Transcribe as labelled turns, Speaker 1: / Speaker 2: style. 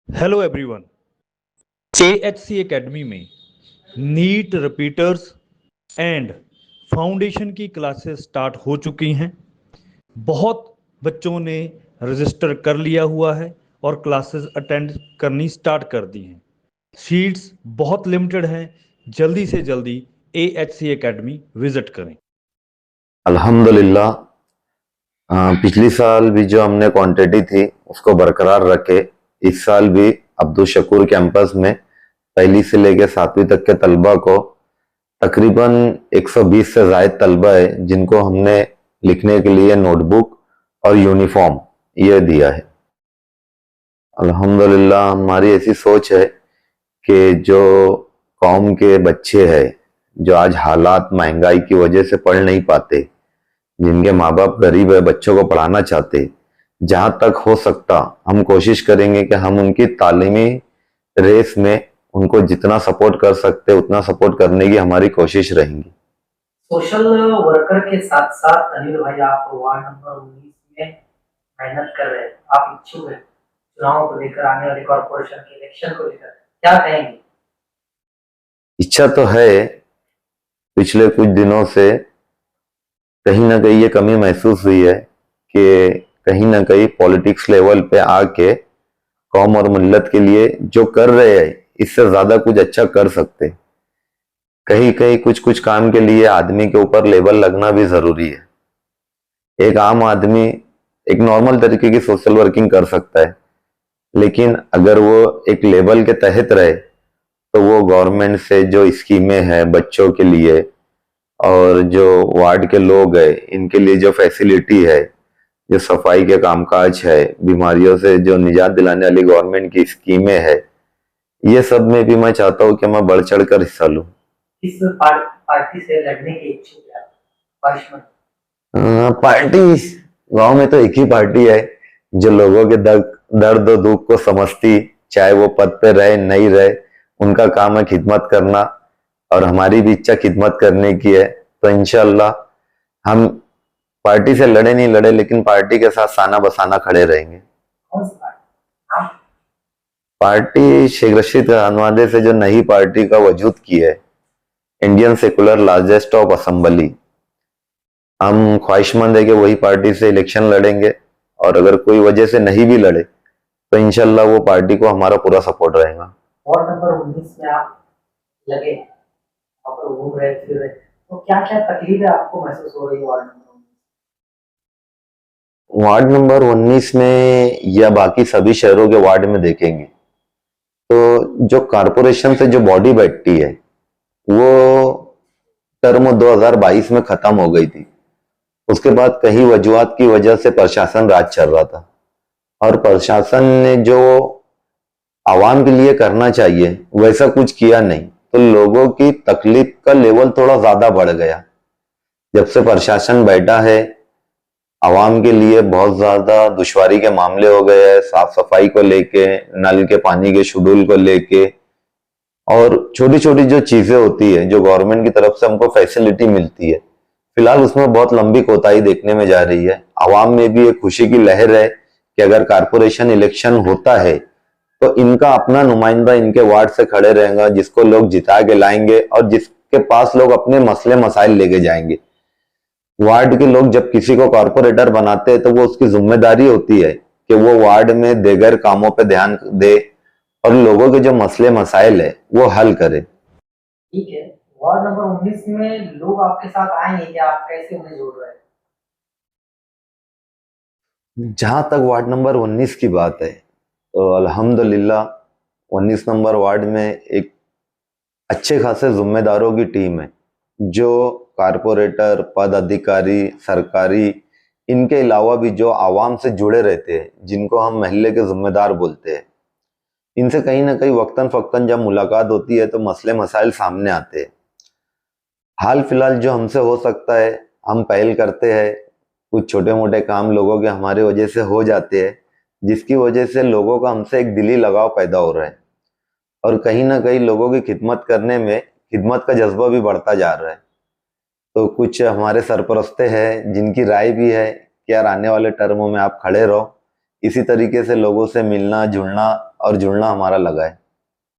Speaker 1: Hello everyone. AHC academy में NEET repeaters and foundation की classes start हो चुकी हैं। बहुत बच्चों ने रजिस्टर कर लिया हुआ है और क्लासेस अटेंड करनी स्टार्ट कर दी हैं। सीट्स बहुत लिमिटेड हैं। जल्दी से जल्दी AHC एकेडमी विजिट करें।
Speaker 2: अल्हम्दुलिल्लाह। पिछली साल भी जो हमने क्वांटिटी थी उसको बरकरार रखे। इस साल भी अब्दुल शकूर कैंपस में पहली से लेकर 7वीं तक के तलबा को तकरीबन 120 से ज़ायद तलबा है जिनको हमने लिखने के लिए नोटबुक और यूनिफॉर्म ये दिया है। अल्हम्दुलिल्लाह हमारी ऐसी सोच है कि जो कौम के बच्चे हैं जो आज हालात महंगाई की वजह से पढ़ नहीं पाते, जिनके माँ बाप गरीब है, बच्चों को पढ़ाना चाहते, जहां तक हो सकता हम कोशिश करेंगे कि हम उनकी तालीमी रेस में उनको जितना सपोर्ट कर सकते उतना सपोर्ट करने की हमारी कोशिश रहेंगी।
Speaker 3: सोशल वर्कर के साथ साथ अनिल भाई आप वार्ड नंबर 19 में मेहनत कर रहे हैं, आप इच्छुक हैं चुनाव को लेकर, आने वाले कॉर्पोरेशन के इलेक्शन को लेकर क्या कहेंगे?
Speaker 2: इच्छा तो है। पिछले कुछ दिनों से कहीं ना कहीं ये कमी महसूस हुई है कि कहीं ना कहीं पॉलिटिक्स लेवल पे आके कौम और मिल्लत के लिए जो कर रहे हैं इससे ज्यादा कुछ अच्छा कर सकते। कहीं कहीं कुछ कुछ काम के लिए आदमी के ऊपर लेबल लगना भी जरूरी है। एक आम आदमी एक नॉर्मल तरीके की सोशल वर्किंग कर सकता है, लेकिन अगर वो एक लेबल के तहत रहे तो वो गवर्नमेंट से जो स्कीमें हैं बच्चों के लिए और जो वार्ड के लोग हैं इनके लिए जो फैसिलिटी है, जो सफाई के कामकाज है, बीमारियों से जो निजात दिलाने वाली गवर्नमेंट की स्कीमें है, ये सब में भी मैं चाहता हूँ कि मैं बढ़ चढ़ कर हिस्सा लूँ।
Speaker 3: किस पार्टी से लड़ने के इच्छुक हैं आप? भाजपा?
Speaker 2: पार्टी गांव में तो एक ही पार्टी है जो लोगों के दर्द और दुख को समझती, चाहे वो पद पे रहे नहीं रहे, उनका काम है खिदमत करना और हमारी भी इच्छा खिदमत करने की है। तो इंशाल्लाह हम पार्टी से लड़े नहीं लड़े लेकिन पार्टी के साथ साना बसाना खड़े रहेंगे।
Speaker 3: कौन सी पार्टी? आप?
Speaker 2: पार्टी शेख रशीद खानवादे से जो नई पार्टी का वजूद की है, Indian secular largest of assembly, हम ख्वाहिशमंद है कि वही पार्टी से इलेक्शन लड़ेंगे और अगर कोई वजह से नहीं भी लड़े तो इंशाल्लाह वो पार्टी को हमारा पूरा सपोर्ट रहेगा।
Speaker 3: वार्ड नंबर 19 में आप लगे, वहाँ पर घूम रहे फिर रहे, तो क्या क्या तकलीफें आपको महसूस हो रही है
Speaker 2: वार्ड नंबर 19 में या बाकी सभी शहरों के वार्ड में देखेंगे तो जो कारपोरेशन से जो बॉडी बैठती है वो टर्म 2022 में खत्म हो गई थी। उसके बाद कई वजूहात की वजह से प्रशासन राज चल रहा था और प्रशासन ने जो आवाम के लिए करना चाहिए वैसा कुछ किया नहीं, तो लोगों की तकलीफ का लेवल थोड़ा ज्यादा बढ़ गया। जब से प्रशासन बैठा है आवाम के लिए बहुत ज्यादा दुश्वारी के मामले हो गए हैं, साफ सफाई को लेके, नल के पानी के शेड्यूल को लेके और छोटी छोटी जो चीजें होती है जो गवर्नमेंट की तरफ से हमको फैसिलिटी मिलती है, फिलहाल उसमें बहुत लंबी कोताही देखने में जा रही है। आवाम में भी एक खुशी की लहर है कि अगर कारपोरेशन इलेक्शन होता है तो इनका अपना नुमाइंदा इनके वार्ड से खड़े रहेगा जिसको लोग जिता के लाएंगे और जिसके पास लोग अपने मसले मसाइल लेके जाएंगे। वार्ड के लोग जब किसी को कॉर्पोरेटर बनाते हैं तो वो उसकी जिम्मेदारी होती है कि वो वार्ड में देगर कामों पे ध्यान दे और लोगों के जो मसले मसाइल है वो हल करे।
Speaker 3: ठीक है, वार्ड नंबर 19 में लोग आपके साथ आएंगे कि आप कैसे उन्हें जोड़ रहे हैं?
Speaker 2: जहां तक वार्ड नंबर 19 की बात है तो अल्हम्दुलिल्लाह 19 नंबर वार्ड में एक अच्छे खासे जिम्मेदारों की टीम है जो कारपोरेटर, पद अधिकारी, सरकारी, इनके अलावा भी जो आवाम से जुड़े रहते हैं जिनको हम महल्ले के जिम्मेदार बोलते हैं, इनसे कहीं ना कहीं वक्तन फक्तन जब मुलाकात होती है तो मसले मसाइल सामने आते हैं। हाल फिलहाल जो हमसे हो सकता है हम पहल करते हैं, कुछ छोटे मोटे काम लोगों के हमारे वजह से हो जाते हैं जिसकी वजह से लोगों का हमसे एक दिली लगाव पैदा हो रहा है और कहीं ना कहीं लोगों की खिदमत करने में खिदमत का जज्बा भी बढ़ता जा रहा है। तो कुछ हमारे सरपरस्ते हैं जिनकी राय भी है कि यार आने वाले टर्मों में आप खड़े रहो, इसी तरीके से लोगों से मिलना जुड़ना और जुड़ना हमारा लगा है।